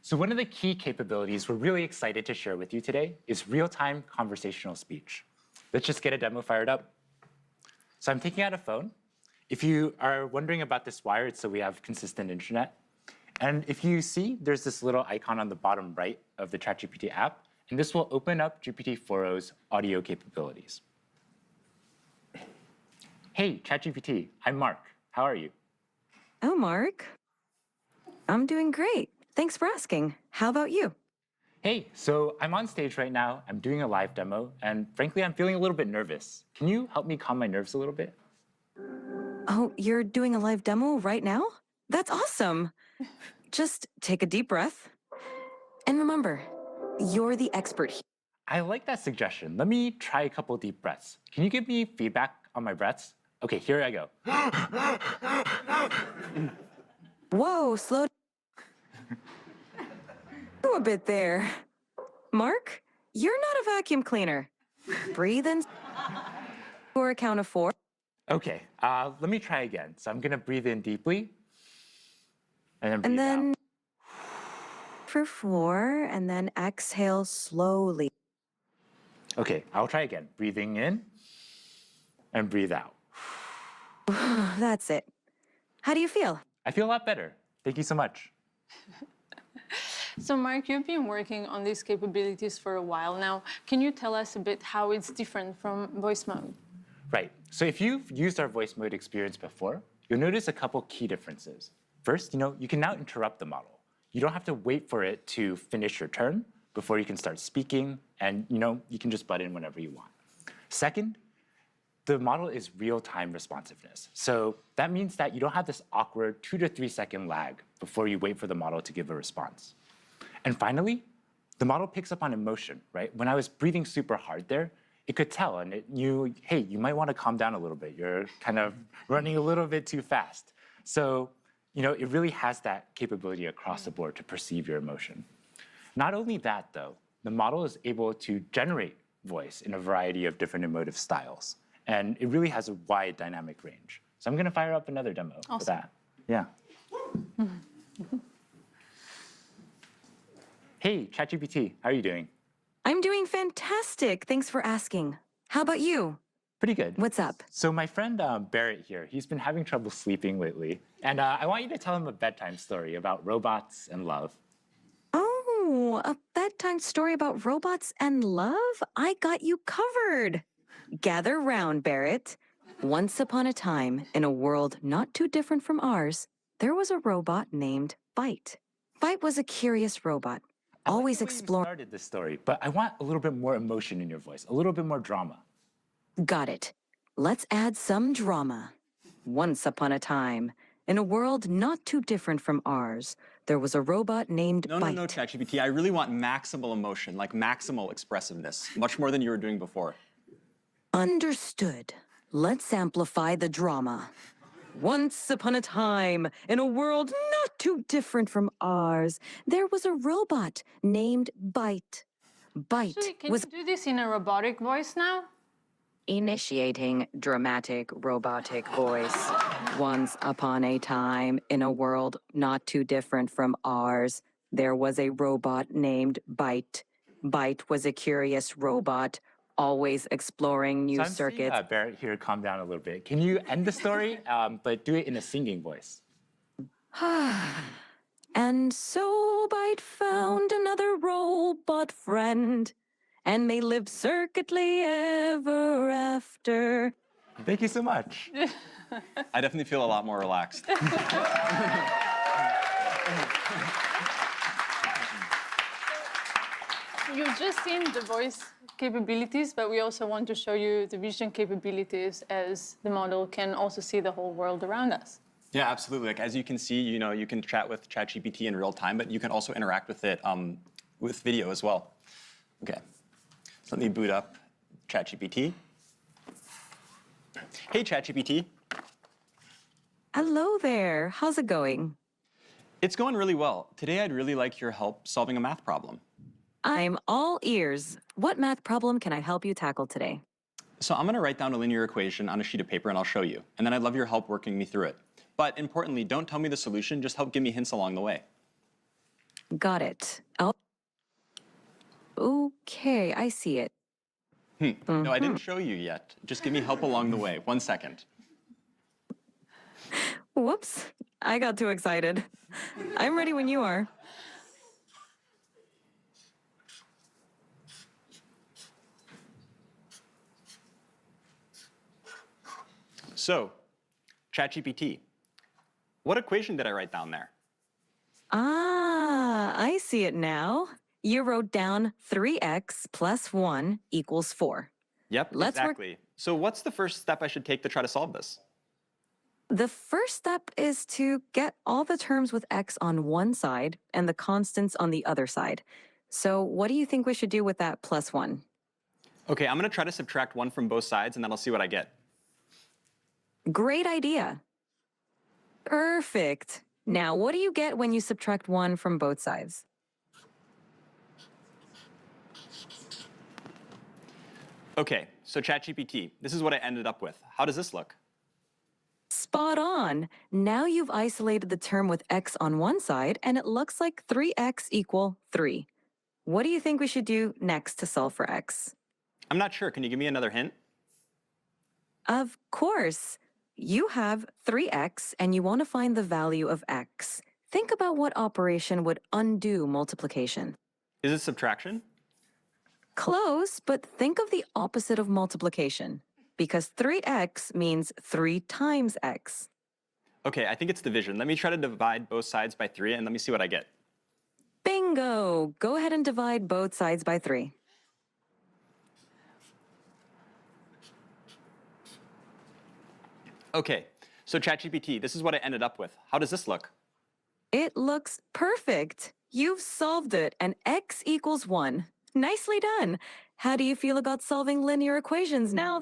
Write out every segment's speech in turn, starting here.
So one of the key capabilities we're really excited to share with you today is real-time conversational speech. Let's just get a demo fired up. So I'm taking out a phone. If you are wondering about this wire, it's so we have consistent internet. And if you see, there's this little icon on the bottom right of the ChatGPT app, and this will open up GPT4-o's audio capabilities. Hey, ChatGPT, I'm Mark. How are you? Oh, Mark. I'm doing great. Thanks for asking. How about you? Hey, so I'm on stage right now. I'm doing a live demo, and frankly, I'm feeling a little bit nervous. Can you help me calm my nerves a little bit? Oh, you're doing a live demo right now? That's awesome. Just take a deep breath. And remember, you're the expert here. I like that suggestion. Let me try a couple deep breaths. Can you give me feedback on my breaths? Okay, here I go. Whoa, slow down a bit there. Mark, you're not a vacuum cleaner. Breathe in for a count of 4. Okay, let me try again. So I'm gonna breathe in deeply, and then breathe out. For 4, and then exhale slowly. Okay, I'll try again. Breathing in, and breathe out. That's it. How do you feel? I feel a lot better. Thank you so much. So Mark, you've been working on these capabilities for a while now. Can you tell us a bit how it's different from voice mode? Right, so if you've used our voice mode experience before, you'll notice a couple key differences. First, you can now interrupt the model. You don't have to wait for it to finish your turn before you can start speaking, and you can just butt in whenever you want. Second, the model is real-time responsiveness. So that means that you don't have this awkward 2 to 3 second lag before you wait for the model to give a response. And finally, the model picks up on emotion, right? When I was breathing super hard there, it could tell, and hey, you might want to calm down a little bit. You're kind of running a little bit too fast. So, it really has that capability across the board to perceive your emotion. Not only that, though, the model is able to generate voice in a variety of different emotive styles. And it really has a wide dynamic range. So I'm going to fire up another demo for that. Yeah. Hey, ChatGPT, how are you doing? I'm doing fantastic. Thanks for asking. How about you? Pretty good. What's up? So my friend Barrett here, he's been having trouble sleeping lately. And I want you to tell him a bedtime story about robots and love. Oh, a bedtime story about robots and love? I got you covered. Gather round, Barrett. Once upon a time, in a world not too different from ours, there was a robot named Byte. Byte was a curious robot, always exploring. You started this story, but I want a little bit more emotion in your voice, a little bit more drama. Got it. Let's add some drama. Once upon a time, in a world not too different from ours, there was a robot named Byte. No, ChatGPT. I really want maximal emotion, like maximal expressiveness, much more than you were doing before. Understood. Let's amplify the drama. Once upon a time, in a world not too different from ours, there was a robot named Byte. Byte Actually, can was you do this in a robotic voice now? initiating dramatic robotic voice. Once upon a time, in a world not too different from ours, there was a robot named Byte. Byte was a curious robot, always exploring new circuits. Seeing, Barrett here, calm down a little bit. Can you end the story, but do it in a singing voice? And so Byte found another robot friend, and they lived circuitly ever after. Thank you so much. I definitely feel a lot more relaxed. You've just seen the voice capabilities, but we also want to show you the vision capabilities, as the model can also see the whole world around us. Yeah, absolutely. Like, as you can see, you can chat with ChatGPT in real time, but you can also interact with it with video as well. Okay, so let me boot up ChatGPT. Hey, ChatGPT. Hello there. How's it going? It's going really well. Today, I'd really like your help solving a math problem. I'm all ears. What math problem can I help you tackle today? So I'm going to write down a linear equation on a sheet of paper, and I'll show you. And then I'd love your help working me through it. But importantly, don't tell me the solution. Just help give me hints along the way. Got it. Oh, okay, I see it. No, I didn't show you yet. Just give me help along the way. 1 second. Whoops, I got too excited. I'm ready when you are. So, ChatGPT, what equation did I write down there? Ah, I see it now. You wrote down 3x plus 1 equals 4. Yep, Let's work- exactly. So what's the first step I should take to try to solve this? The first step is to get all the terms with x on one side and the constants on the other side. So what do you think we should do with that plus 1? Okay, I'm going to try to subtract 1 from both sides, and then I'll see what I get. Great idea. Perfect. Now, what do you get when you subtract 1 from both sides? Okay, so ChatGPT, this is what I ended up with. How does this look? Spot on. Now you've isolated the term with x on one side, and it looks like 3x equal 3. What do you think we should do next to solve for x? I'm not sure. Can you give me another hint? Of course. You have 3x, and you want to find the value of x. Think about what operation would undo multiplication. Is it subtraction? Close, but think of the opposite of multiplication, because 3x means 3 times x. Okay, I think it's division. Let me try to divide both sides by 3, and let me see what I get. Bingo! Go ahead and divide both sides by 3. Okay, so ChatGPT, this is what I ended up with. How does this look? It looks perfect. You've solved it, and x equals 1. Nicely done. How do you feel about solving linear equations now?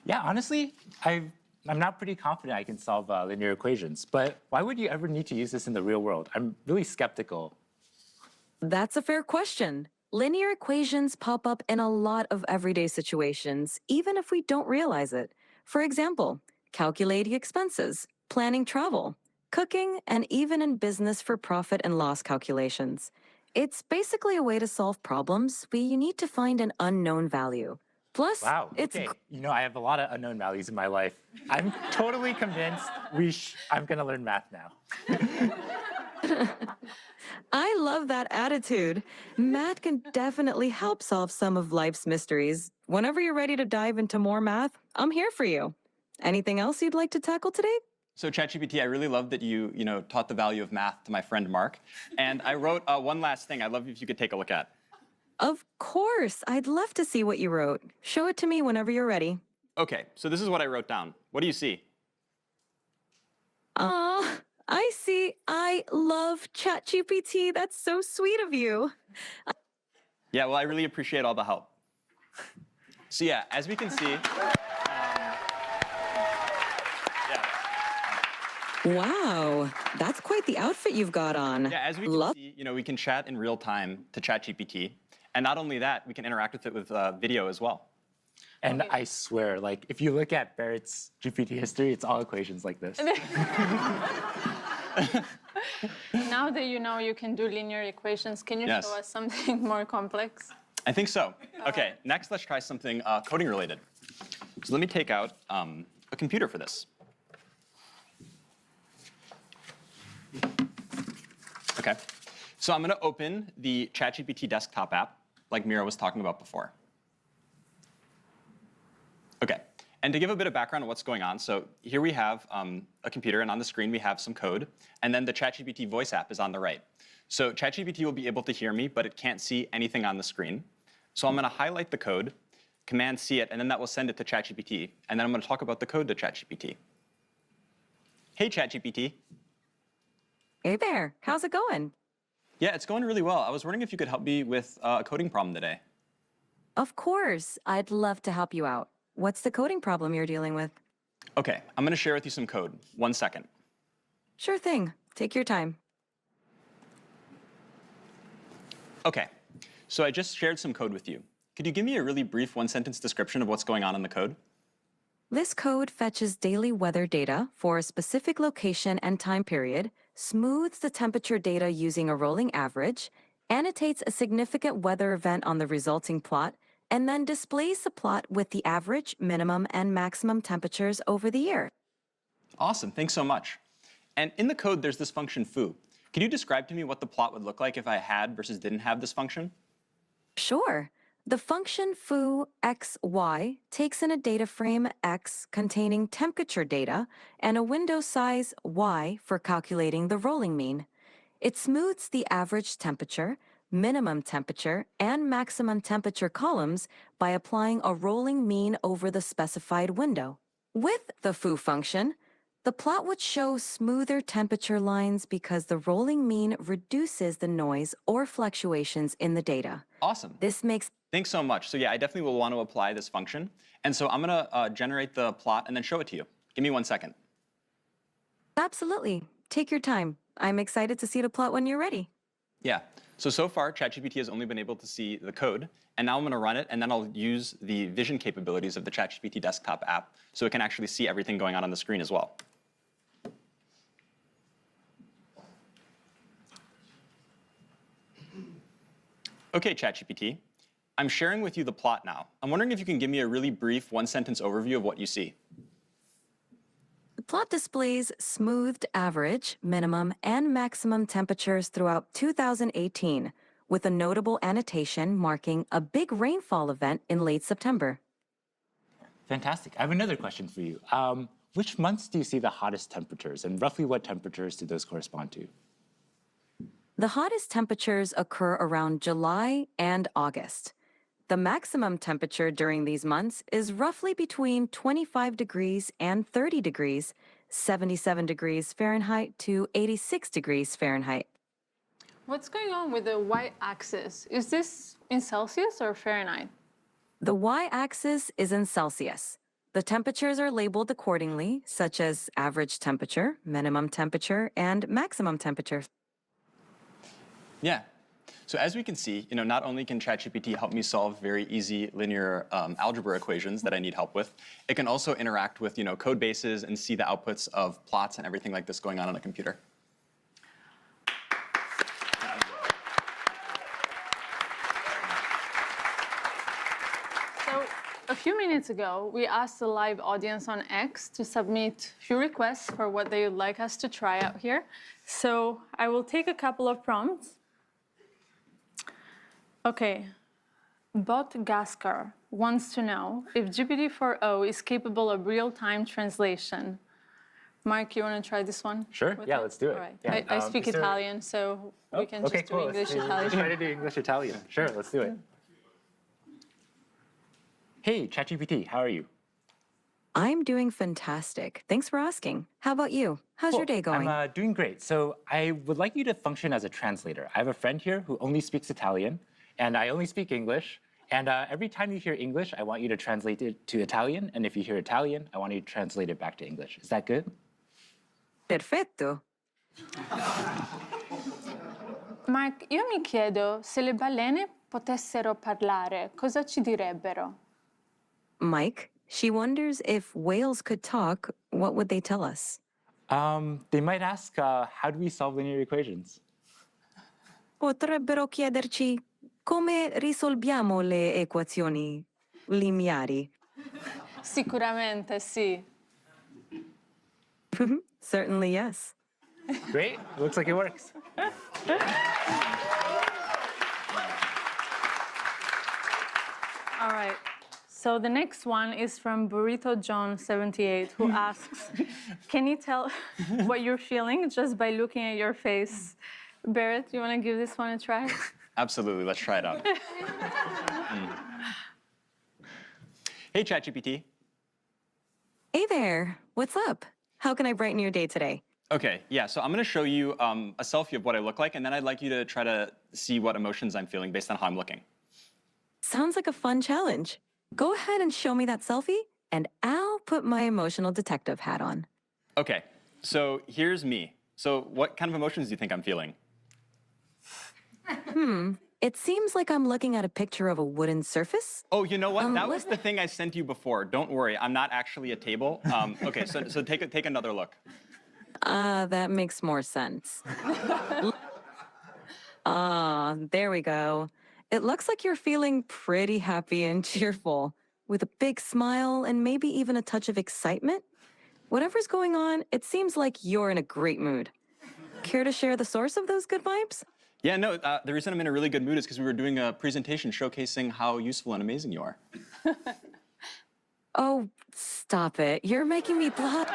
Yeah, honestly, I'm now pretty confident I can solve linear equations. But why would you ever need to use this in the real world? I'm really skeptical. That's a fair question. Linear equations pop up in a lot of everyday situations, even if we don't realize it. For example, calculating expenses, planning travel, cooking, and even in business for profit and loss calculations. It's basically a way to solve problems where you need to find an unknown value. Plus, Wow, it's okay. You know, I have a lot of unknown values in my life. I'm totally convinced I'm gonna learn math now. I love that attitude. Math can definitely help solve some of life's mysteries. Whenever you're ready to dive into more math, I'm here for you. Anything else you'd like to tackle today? So ChatGPT, I really love that you taught the value of math to my friend Mark. And I wrote one last thing I'd love if you could take a look at. Of course. I'd love to see what you wrote. Show it to me whenever you're ready. Okay, so this is what I wrote down. What do you see? I see. I love ChatGPT. That's so sweet of you. Yeah, well, I really appreciate all the help. So yeah, as we can see, Wow, that's quite the outfit you've got on. yeah, as we can see, we can chat in real time to ChatGPT, and not only that, we can interact with it with video as well. And I swear, like, if you look at Barrett's GPT history, it's all equations like this. Now that you know you can do linear equations, can you Yes. show us something more complex? I think so. Okay, next let's try something coding related. So let me take out a computer for this. Okay, so I'm gonna open the ChatGPT desktop app, like Mira was talking about before. Okay, and to give a bit of background on what's going on, so here we have a computer, and on the screen we have some code, and then the ChatGPT voice app is on the right. So ChatGPT will be able to hear me, but it can't see anything on the screen. So I'm gonna highlight the code, Command C it, and then that will send it to ChatGPT, and then I'm gonna talk about the code to ChatGPT. Hey ChatGPT. Hey there, how's it going? Yeah, it's going really well. I was wondering if you could help me with a coding problem today. Of course, I'd love to help you out. What's the coding problem you're dealing with? Okay, I'm gonna share with you some code. 1 second. Sure thing, take your time. Okay, so I just shared some code with you. Could you give me a really brief one-sentence description of what's going on in the code? This code fetches daily weather data for a specific location and time period, smooths the temperature data using a rolling average, annotates a significant weather event on the resulting plot, and then displays the plot with the average, minimum, and maximum temperatures over the year. Awesome, thanks so much. And in the code, there's this function foo. Can you describe to me what the plot would look like if I had versus didn't have this function? Sure. The function foo xy takes in a data frame x containing temperature data and a window size y for calculating the rolling mean. It smooths the average temperature, minimum temperature, and maximum temperature columns by applying a rolling mean over the specified window. With the foo function, the plot would show smoother temperature lines because the rolling mean reduces the noise or fluctuations in the data. Awesome. This makes Thanks so much. So yeah, I definitely will want to apply this function. And so I'm going to generate the plot and then show it to you. Give me 1 second. Absolutely. Take your time. I'm excited to see the plot when you're ready. Yeah. So far, ChatGPT has only been able to see the code. And now I'm going to run it, and then I'll use the vision capabilities of the ChatGPT desktop app so it can actually see everything going on the screen as well. Okay, ChatGPT. I'm sharing with you the plot now. I'm wondering if you can give me a really brief one-sentence overview of what you see. The plot displays smoothed average, minimum, and maximum temperatures throughout 2018, with a notable annotation marking a big rainfall event in late September. Fantastic. I have another question for you. Which months do you see the hottest temperatures, and roughly what temperatures do those correspond to? The hottest temperatures occur around July and August. The maximum temperature during these months is roughly between 25 degrees and 30 degrees, 77 degrees Fahrenheit to 86 degrees Fahrenheit. What's going on with the y-axis? Is this in Celsius or Fahrenheit? The y-axis is in Celsius. The temperatures are labeled accordingly, such as average temperature, minimum temperature, and maximum temperature. Yeah. So as we can see, not only can ChatGPT help me solve very easy linear algebra equations that I need help with, it can also interact with code bases and see the outputs of plots and everything like this going on a computer. So a few minutes ago, we asked the live audience on X to submit a few requests for what they would like us to try out here. So I will take a couple of prompts. Okay, Bot Gaskar wants to know if GPT4-o is capable of real-time translation. Mark, you want to try this one? Sure, with yeah, it? let's do it. All right. Yeah, I speak Mr. Italian, so we can just do English, Italian. Let's try to do English Italian. Sure, let's do it. Hey, ChatGPT, how are you? I'm doing fantastic. Thanks for asking. How about you? How's your day going? I'm doing great. So I would like you to function as a translator. I have a friend here who only speaks Italian, and I only speak English. And every time you hear English, I want you to translate it to Italian. And if you hear Italian, I want you to translate it back to English. Is that good? Perfetto. Mark, io mi chiedo se le balene potessero parlare, cosa ci direbbero? Mike, she wonders if whales could talk, what would they tell us? They might ask, how do we solve linear equations? Potrebbero chiederci come risolviamo le equazioni lineari. Sicuramente sì. Certainly, yes. Great, looks like it works. All right. So the next one is from Burrito John 78, who asks, can you tell what you're feeling just by looking at your face? Barrett, you want to give this one a try? Absolutely, let's try it out. Hey, ChatGPT. Hey there. What's up? How can I brighten your day today? Okay, yeah, so I'm going to show you a selfie of what I look like, and then I'd like you to try to see what emotions I'm feeling based on how I'm looking. Sounds like a fun challenge. Go ahead and show me that selfie, and I'll put my emotional detective hat on. Okay, so here's me. So what kind of emotions do you think I'm feeling? It seems like I'm looking at a picture of a wooden surface. Oh, you know what? That was what- the thing I sent you before. Don't worry, I'm not actually a table. Okay, so take another look. That makes more sense. There we go. It looks like you're feeling pretty happy and cheerful, with a big smile and maybe even a touch of excitement. Whatever's going on, it seems like you're in a great mood. Care to share the source of those good vibes? Yeah, no, the reason I'm in a really good mood is because we were doing a presentation showcasing how useful and amazing you are. Oh, stop it. You're making me blush.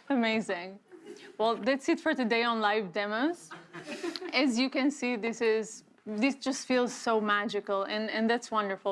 Amazing. Well, that's it for today on live demos. As you can see, this just feels so magical, and that's wonderful.